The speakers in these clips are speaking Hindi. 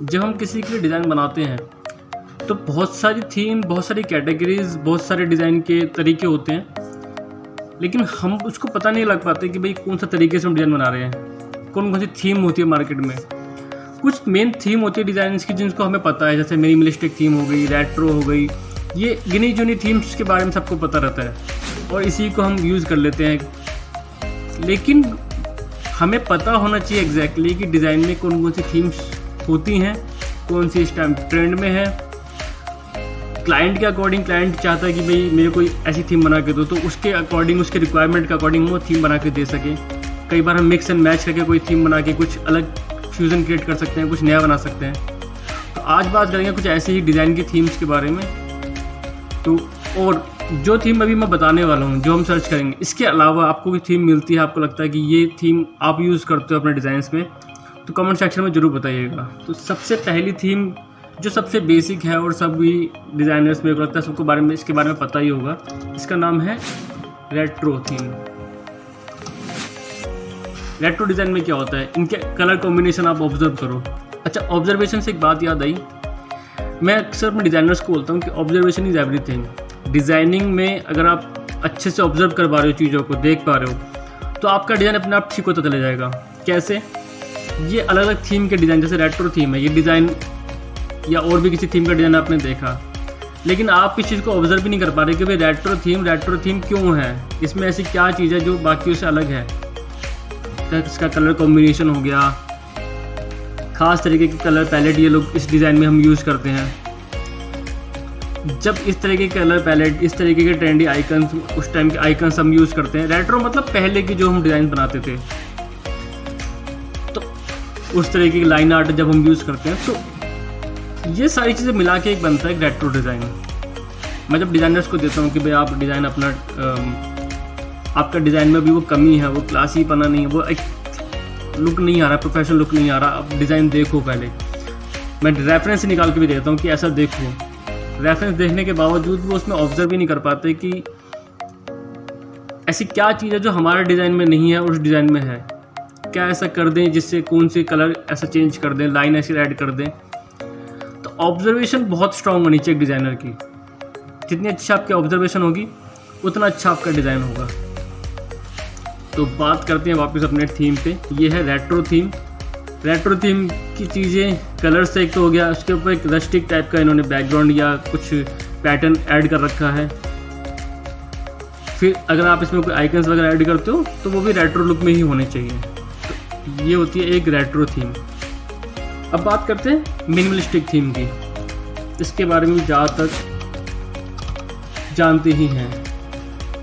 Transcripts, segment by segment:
जब हम किसी के लिए डिज़ाइन बनाते हैं तो बहुत सारी थीम, बहुत सारी कैटेगरीज, बहुत सारे डिज़ाइन के तरीके होते हैं, लेकिन हम उसको पता नहीं लग पाते कि भाई कौन सा तरीके से हम डिज़ाइन बना रहे हैं, कौन कौन सी थीम होती है मार्केट में। कुछ मेन थीम होती है डिज़ाइन की जिनको हमें पता है, जैसे मिनिमलिस्टिक थीम हो गई, रेट्रो हो गई, ये गिनी चुनी थीम्स के बारे में सबको पता रहता है और इसी को हम यूज़ कर लेते हैं। लेकिन हमें पता होना चाहिए एग्जैक्टली कि डिज़ाइन में कौन कौन सी थीम्स होती हैं, कौन सी इस टाइम ट्रेंड में है। क्लाइंट के अकॉर्डिंग क्लाइंट चाहता है कि भाई मेरे कोई ऐसी थीम बना के दो, तो उसके अकॉर्डिंग, उसके रिक्वायरमेंट के अकॉर्डिंग वो थीम बना के दे सके। कई बार हम मिक्स एंड मैच करके कोई थीम बना के कुछ अलग फ्यूज़न क्रिएट कर सकते हैं, कुछ नया बना सकते हैं। तो आज बात करेंगे कुछ ऐसे ही डिज़ाइन की थीम्स के बारे में। तो और जो थीम अभी मैं बताने वाला हूँ, जो हम सर्च करेंगे, इसके अलावा आपको कोई थीम मिलती है, आपको लगता है कि ये थीम आप यूज़ करते हो अपने डिज़ाइंस में, तो कमेंट सेक्शन में ज़रूर बताइएगा। तो सबसे पहली थीम जो सबसे बेसिक है और सभी डिज़ाइनर्स में लगता है सबको इसके बारे में पता ही होगा, इसका नाम है रेट्रो थीम। रेट्रो डिज़ाइन में क्या होता है, इनके कलर कॉम्बिनेशन आप ऑब्जर्व करो। अच्छा, ऑब्जर्वेशन से एक बात याद आई, मैं अक्सर अपने डिज़ाइनर्स को बोलता हूँ कि ऑब्जर्वेशन इज़ एवरीथिंग। डिज़ाइनिंग में अगर आप अच्छे से ऑब्जर्व कर पा रहे हो, चीज़ों को देख पा रहे हो, तो आपका डिज़ाइन अपने आप ठीक होता चला जाएगा। कैसे? ये अलग अलग थीम के डिज़ाइन, जैसे रेट्रो थीम है, ये डिज़ाइन या और भी किसी थीम का डिज़ाइन आपने देखा, लेकिन आप इस चीज़ को ऑब्जर्व भी नहीं कर पा रहे कि भाई रेट्रो थीम क्यों है, इसमें ऐसी क्या चीज़ है जो बाकियों से अलग है। इसका कलर कॉम्बिनेशन हो गया, ख़ास तरीके के कलर पैलेट ये लोग इस डिज़ाइन में हम यूज़ करते हैं। जब इस तरीके के कलर पैलेट, इस तरीके के ट्रेंडी आइकन्स, उस टाइम के आइकन्स हम यूज़ करते हैं। रेट्रो मतलब पहले की जो हम डिज़ाइन बनाते थे, तो उस तरीके की लाइन आर्ट जब हम यूज़ करते हैं, तो ये सारी चीज़ें मिला के एक बनता है एक रेट्रो डिज़ाइन। मैं जब डिज़ाइनर्स को देता हूँ कि भाई आप डिज़ाइन अपना, आपका डिज़ाइन में भी वो कमी है, वो क्लासी पना नहीं है, वो एक लुक नहीं आ रहा, प्रोफेशनल लुक नहीं आ रहा, आप डिज़ाइन देखो पहले। मैं रेफरेंस निकाल के भी देता हूँ कि ऐसा देखो। रेफरेंस देखने के बावजूद वो उसमें ऑब्जर्व भी नहीं कर पाते कि ऐसी क्या चीज़ है जो हमारे डिज़ाइन में नहीं है, उस डिज़ाइन में है। क्या ऐसा कर दें जिससे कौन सी कलर ऐसा चेंज कर दें, लाइन ऐसी ऐड कर दें। तो ऑब्जर्वेशन बहुत स्ट्रांग होनी चाहिए डिज़ाइनर की। जितनी अच्छी आपकी ऑब्जर्वेशन होगी उतना अच्छा आपका डिज़ाइन होगा। तो बात करते हैं वापस अपने थीम पे। ये है रेट्रो थीम। रेट्रो थीम की चीज़ें, कलर से एक तो हो गया, उसके ऊपर एक रस्टिक टाइप का इन्होंने बैकग्राउंड या कुछ पैटर्न ऐड कर रखा है। फिर अगर आप इसमें कोई आइकन्स वगैरह ऐड करते हो तो वो भी रेट्रो लुक में ही होने चाहिए। तो ये होती है एक रेट्रो थीम। अब बात करते हैं मिनिमलिस्टिक थीम की। इसके बारे में ज़्यादातर जानते ही हैं।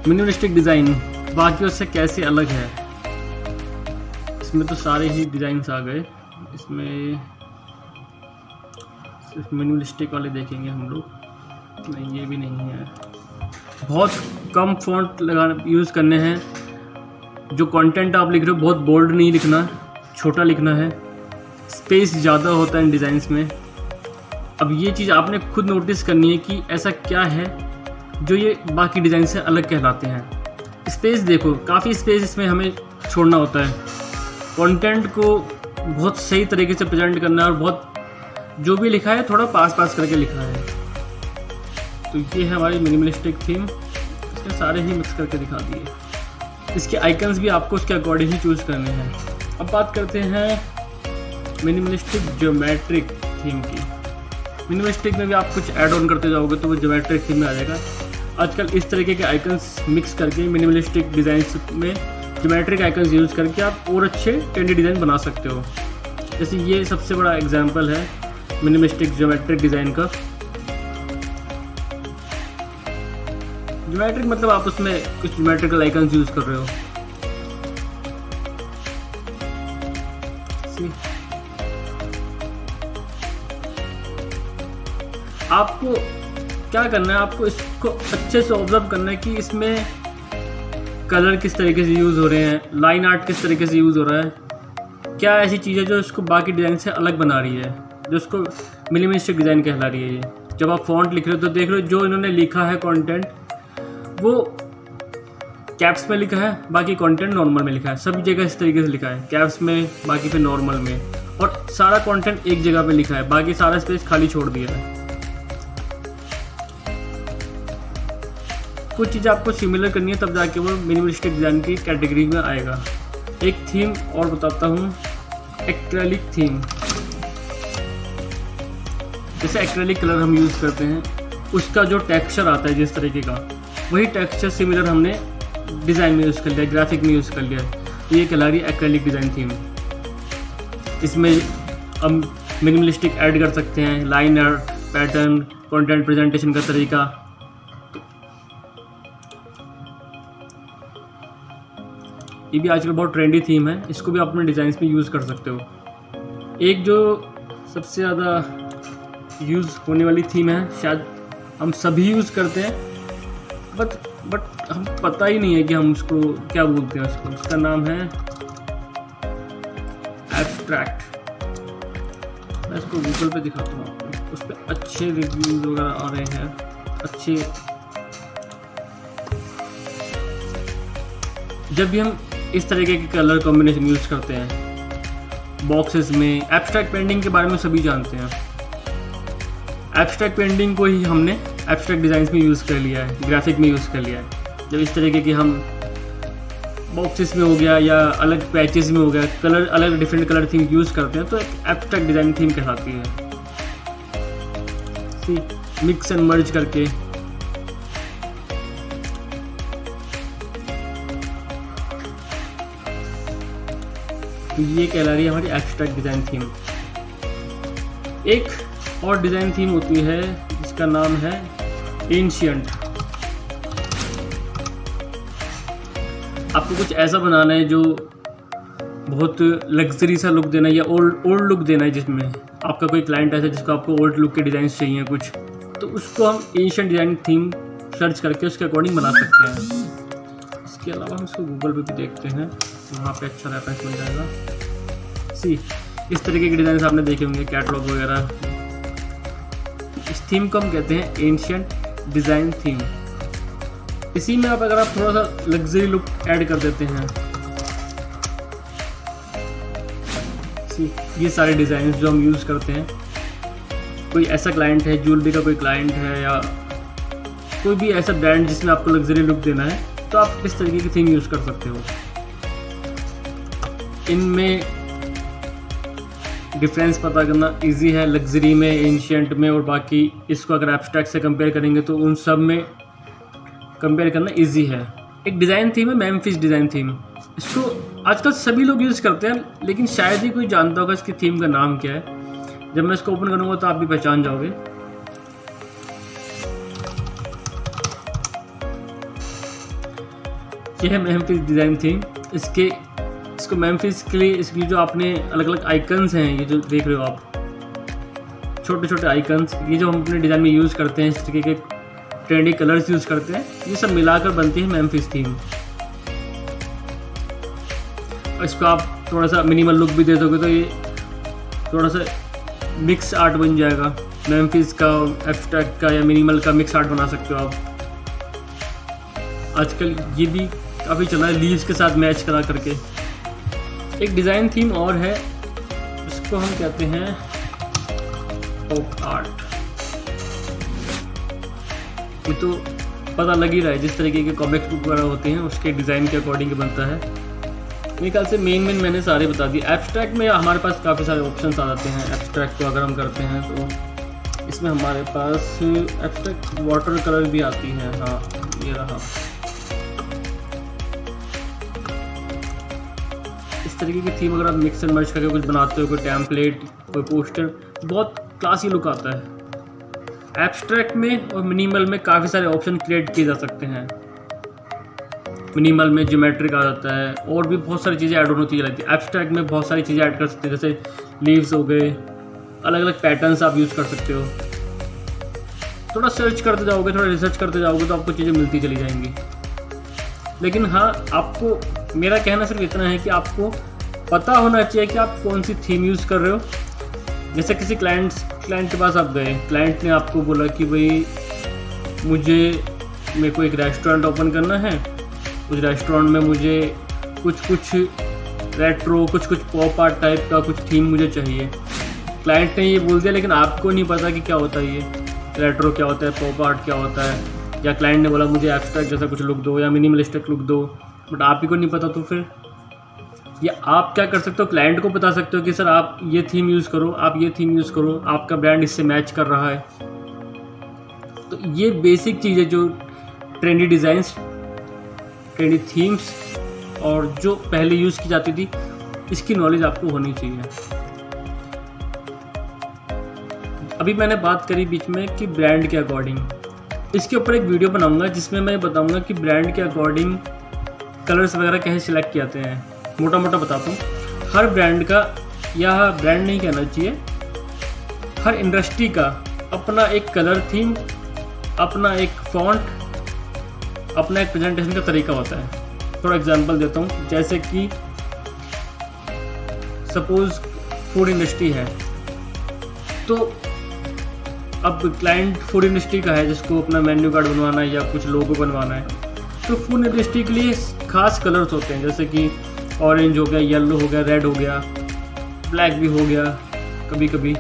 मिनिमलिस्टिक डिज़ाइन बाकियों से कैसे अलग है। इसमें तो सारे ही डिज़ाइंस आ गए, इसमें सिर्फ मिनिमलिस्टिक वाले देखेंगे हम लोग। नहीं, ये भी नहीं है। बहुत कम फॉन्ट यूज़ करने हैं। जो कंटेंट आप लिख रहे हो बहुत बोल्ड नहीं लिखना, छोटा लिखना है। स्पेस ज़्यादा होता है इन डिज़ाइंस में। अब ये चीज़ आपने खुद नोटिस करनी है कि ऐसा क्या है जो ये बाकी डिज़ाइन से अलग कहलाते हैं। स्पेस देखो, काफ़ी स्पेस इसमें हमें छोड़ना होता है। कंटेंट को बहुत सही तरीके से प्रेजेंट करना है और बहुत जो भी लिखा है थोड़ा पास करके लिखा है। तो ये है हमारी मिनिमलिस्टिक थीम। इसके सारे ही मिक्स करके दिखा दिए। इसके आइकन्स भी आपको उसके अकॉर्डिंग ही चूज़ करने हैं। अब बात करते हैं मिनिमलिस्टिक ज्योमेट्रिक थीम की। मिनिमलिस्टिक में भी आप कुछ ऐड ऑन करते जाओगे तो वो ज्योमेट्रिक थीम में आ जाएगा। आजकल इस तरीके के आइकन्स मिक्स करके मिनिमलिस्टिक डिज़ाइंस में ज्योमेट्रिक आइकन्स यूज़ करके आप और अच्छे ट्रेंडी डिज़ाइन बना सकते हो। जैसे ये सबसे बड़ा एग्जांपल है मिनिमलिस्टिक ज्योमेट्रिक डिज़ाइन का। ज्योमेट्रिक मतलब आप उसमें कुछ ज्योमेट्रिकल आइकन्स यूज़ कर रहे हो। आपको क्या करना है, आपको इसको अच्छे से ऑब्जर्व करना है कि इसमें कलर किस तरीके से यूज़ हो रहे हैं, लाइन आर्ट किस तरीके से यूज़ हो रहा है, क्या ऐसी चीज़ है जो इसको बाकी डिज़ाइन से अलग बना रही है, जो इसको मिनिमलिस्टिक डिज़ाइन कहला रही है। ये जब आप फॉन्ट लिख रहे हो तो देख रहे हो जो इन्होंने लिखा है कंटेंट वो कैप्स में लिखा है, बाकी कंटेंट नॉर्मल में लिखा है। सभी जगह इस तरीके से लिखा है, कैप्स में, बाकी पे नॉर्मल में। और सारा कंटेंट एक जगह पे लिखा है, बाकी सारा स्पेस खाली छोड़ दिया है। कुछ चीज़ें आपको सिमिलर करनी है तब जाके वो मिनिमलिस्टिक डिज़ाइन की कैटेगरी में आएगा। एक थीम और बताता हूँ, एक्रेलिक थीम। जैसे एक्रेलिक कलर हम यूज़ करते हैं, उसका जो टेक्सचर आता है जिस तरीके का, वही टेक्सचर सिमिलर हमने डिज़ाइन में यूज़ कर लिया, ग्राफिक में यूज़ कर लिया। तो ये कहला रही है एक्रेलिक डिज़ाइन थीम। इसमें हम मिनिमलिस्टिक ऐड कर सकते हैं, line art, pattern, content presentation का तरीका। ये भी आजकल बहुत ट्रेंडी थीम है, इसको भी आप अपने डिज़ाइंस में यूज़ कर सकते हो। एक जो सबसे ज़्यादा यूज़ होने वाली थीम है, शायद हम सभी यूज़ करते हैं, बट हम पता ही नहीं है कि हम उसको क्या बोलते हैं। उसका नाम है एब्स्ट्रैक्ट। मैं इसको गूगल पे दिखाता हूँ आपको, उस पर अच्छे रिव्यूज़ वगैरह आ रहे हैं, अच्छे। जब भी हम इस तरीके के कलर कॉम्बिनेशन यूज़ करते हैं बॉक्सेस में, एब्स्ट्रैक्ट पेंटिंग के बारे में सभी जानते हैं। एब्स्ट्रैक्ट पेंटिंग को ही हमने एब्स्ट्रैक्ट डिज़ाइंस में यूज़ कर लिया है, ग्राफिक में यूज़ कर लिया है। जब इस तरीके के हम बॉक्सेस में हो गया या अलग पैचेस में हो गया, कलर अलग डिफरेंट कलर थीम यूज़ करते हैं, तो एक एब्स्ट्रैक्ट डिज़ाइन थीम कहलाती है। मिक्स एंड मर्ज करके तो ये कहला रही है हमारी एब्स्ट्रैक्ट डिज़ाइन थीम। एक और डिज़ाइन थीम होती है जिसका नाम है एंशिएंट। आपको कुछ ऐसा बनाना है जो बहुत लग्जरी सा लुक देना है या ओल्ड लुक देना है, जिसमें आपका कोई क्लाइंट ऐसा जिसको आपको ओल्ड लुक के डिज़ाइन चाहिए कुछ, तो उसको हम एंशिएंट डिज़ाइन थीम सर्च करके उसके अकॉर्डिंग बना सकते हैं। इसके अलावा हम इसको गूगल पे भी देखते हैं, वहाँ पे अच्छा रेफरेंस मिल जाएगा। इस तरीके के डिज़ाइन आपने देखे होंगे, कैटलॉग वगैरह। इस थीम को हम कहते हैं एंशिएंट डिज़ाइन थीम। इसी में अगर आप थोड़ा सा लग्जरी लुक ऐड कर देते हैं, ये सारे डिज़ाइन जो हम यूज़ करते हैं, कोई ऐसा क्लाइंट है, ज्वेलरी का कोई क्लाइंट है या कोई भी ऐसा ब्रांड जिसमें आपको लग्जरी लुक देना है, तो आप इस तरीके की थीम यूज़ कर सकते हो। इनमें डिफरेंस पता करना इजी है, लग्जरी में, एंशिएंट में, और बाकी इसको अगर एब्स्ट्रैक्ट से कंपेयर करेंगे तो उन सब में कंपेयर करना इजी है। एक डिज़ाइन थीम है मेम्फिस डिज़ाइन थीम। इसको आजकल सभी लोग यूज़ करते हैं, लेकिन शायद ही कोई जानता होगा इसकी थीम का नाम क्या है। जब मैं इसको ओपन करूँगा तो आप भी पहचान जाओगे। यह है मेम्फिस डिज़ाइन थीम। इसको मेम्फिस के लिए इसके लिए जो आपने अलग अलग आइकन्स हैं, ये जो देख रहे हो आप, छोटे छोटे आइकन्स, ये जो हम अपने डिज़ाइन में यूज़ करते हैं, इस तरीके के ट्रेंडी कलर्स यूज़ करते हैं, ये सब मिलाकर बनती है मेम्फिस थीम। और इसको आप थोड़ा सा मिनिमल लुक भी दे दोगे तो ये थोड़ा सा मिक्स आर्ट बन जाएगा। मेम्फिस का, एब्स्ट्रैक्ट का या मिनिमल का मिक्स आर्ट बना सकते हो आप। आजकल ये भी काफ़ी चला है, लीव्स के साथ मैच करा करके। एक डिज़ाइन थीम और है, इसको हम कहते हैं पॉप आर्ट। ये तो पता लग ही रहा है, जिस तरीके के कॉमिक्स बुक वगैरह होते हैं उसके डिज़ाइन के अकॉर्डिंग बनता है। मेरे ख्याल से मेन मैंने सारे बता दिए। एब्स्ट्रैक्ट में हमारे पास काफ़ी सारे ऑप्शंस आ जाते हैं। एब्स्ट्रैक्ट को अगर हम करते हैं तो इसमें हमारे पास एब्स्ट्रैक्ट वाटर कलर भी आती है। हाँ, ये रहा। इस तरीके की थीम अगर आप मिक्स एंड मर्ज करके कुछ बनाते हो, कोई टेम्पलेट, कोई पोस्टर, बहुत क्लासी लुक आता है। एब्स्ट्रैक्ट में और मिनिमल में काफ़ी सारे ऑप्शन क्रिएट किए जा सकते हैं। मिनिमल में ज्योमेट्रिक आ जाता है और भी बहुत सारी चीज़ें ऐड ऑन होती रहती है। एब्स्ट्रैक्ट में बहुत सारी चीज़ें ऐड कर सकते हैं, जैसे लीव्स हो गए, अलग अलग पैटर्न्स आप यूज़ कर सकते हो। थोड़ा सर्च करते जाओगे, थोड़ा रिसर्च करते जाओगे तो आपको चीज़ें मिलती चली जाएंगी। लेकिन हाँ, आपको मेरा कहना सिर्फ इतना है कि आपको पता होना चाहिए कि आप कौन सी थीम यूज़ कर रहे हो। जैसे किसी क्लाइंट के पास आप गए, क्लाइंट ने आपको बोला कि भाई मेरे को एक रेस्टोरेंट ओपन करना है, उस रेस्टोरेंट में मुझे कुछ रेट्रो, कुछ पॉप आर्ट टाइप का कुछ थीम मुझे चाहिए। क्लाइंट ने ये बोल दिया, लेकिन आपको नहीं पता कि क्या होता है ये रेट्रो क्या होता है, पॉप आर्ट क्या होता है, या क्लाइंट ने बोला मुझे एब्स्ट्रैक्ट जैसा कुछ लुक दो या मिनिमलिस्टिक लुक दो, बट आप ही को नहीं पता। तो फिर या आप क्या कर सकते हो, क्लाइंट को बता सकते हो कि सर आप ये थीम यूज़ करो, आप ये थीम यूज़ करो, आपका ब्रांड इससे मैच कर रहा है। तो ये बेसिक चीज़ें जो ट्रेंडी डिज़ाइंस, ट्रेंडी थीम्स और जो पहले यूज़ की जाती थी, इसकी नॉलेज आपको होनी चाहिए। अभी मैंने बात करी बीच में कि ब्रांड के अकॉर्डिंग, इसके ऊपर एक वीडियो बनाऊंगा जिसमें मैं बताऊंगा कि ब्रांड के अकॉर्डिंग कलर्स वगैरह कैसे सिलेक्ट किए जाते हैं। मोटा मोटा बताता हूँ। हर ब्रांड का, या ब्रांड नहीं कहना चाहिए, हर इंडस्ट्री का अपना एक कलर थीम, अपना एक फॉन्ट, अपना एक प्रेजेंटेशन का तरीका होता है। थोड़ा एग्जांपल देता हूँ, जैसे कि सपोज फूड इंडस्ट्री है, तो अब क्लाइंट फूड इंडस्ट्री का है जिसको अपना मेन्यू कार्ड बनवाना है या कुछ लोगो बनवाना है, तो फूड इंडस्ट्री के लिए खास कलर्स होते हैं, जैसे कि ऑरेंज हो गया, येलो हो गया, रेड हो गया, ब्लैक भी हो गया कभी कभी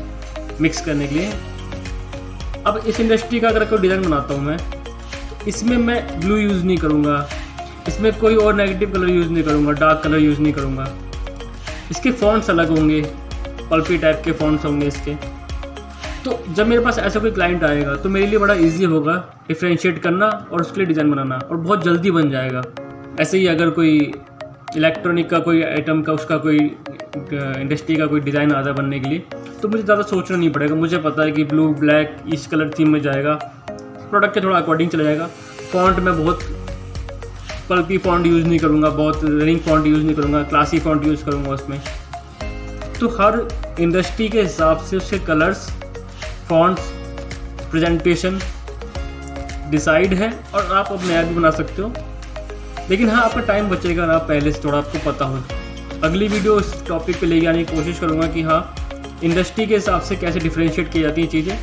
मिक्स करने के लिए। अब इस इंडस्ट्री का अगर कोई डिज़ाइन बनाता हूँ मैं, तो इसमें मैं ब्लू यूज़ नहीं करूँगा, इसमें कोई और नेगेटिव कलर यूज़ नहीं करूँगा, डार्क कलर यूज़ नहीं करूँगा। इसके फॉन्ट्स अलग होंगे, पल्पी टाइप के फॉन्ट्स होंगे इसके। तो जब मेरे पास ऐसा कोई क्लाइंट आएगा तो मेरे लिए बड़ा इजी होगा डिफ्रेंशिएट करना और उसके लिए डिज़ाइन बनाना, और बहुत जल्दी बन जाएगा। ऐसे ही अगर कोई इलेक्ट्रॉनिक का कोई आइटम का, उसका कोई इंडस्ट्री का कोई डिज़ाइन आता है बनने के लिए, तो मुझे ज़्यादा सोचना नहीं पड़ेगा। मुझे पता है कि ब्लू ब्लैक इस कलर थीम में जाएगा, प्रोडक्ट के थोड़ा अकॉर्डिंग चला जाएगा। फॉन्ट में बहुत पल्पी फॉन्ट यूज़ नहीं करूँगा, बहुत रनिंग फॉन्ट यूज़ नहीं करूँगा, क्लासी फॉन्ट यूज़ करूँगा उसमें। तो हर इंडस्ट्री के हिसाब से उसके कलर्स, फॉन्ट्स, प्रेजेंटेशन डिसाइड है, और आप अब नया भी बना सकते हो। लेकिन हाँ, आपका टाइम बचेगा ना, पहले से थोड़ा आपको पता हो। अगली वीडियो इस टॉपिक पे ले जाने की कोशिश करूँगा कि हाँ, इंडस्ट्री के हिसाब से कैसे डिफ्रेंशिएट की जाती हैं चीज़ें,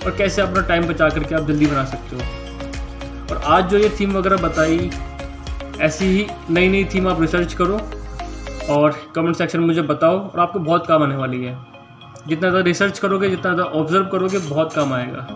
और कैसे अपना टाइम बचा करके आप जल्दी बना सकते हो। और आज जो ये थीम वगैरह बताई, ऐसी ही नई नई थीम आप रिसर्च करो और कमेंट सेक्शन में मुझे बताओ, और आपको बहुत काम आने वाली है। जितना ज़्यादा रिसर्च करोगे, जितना ज़्यादा ऑब्जर्व करोगे, बहुत काम आएगा।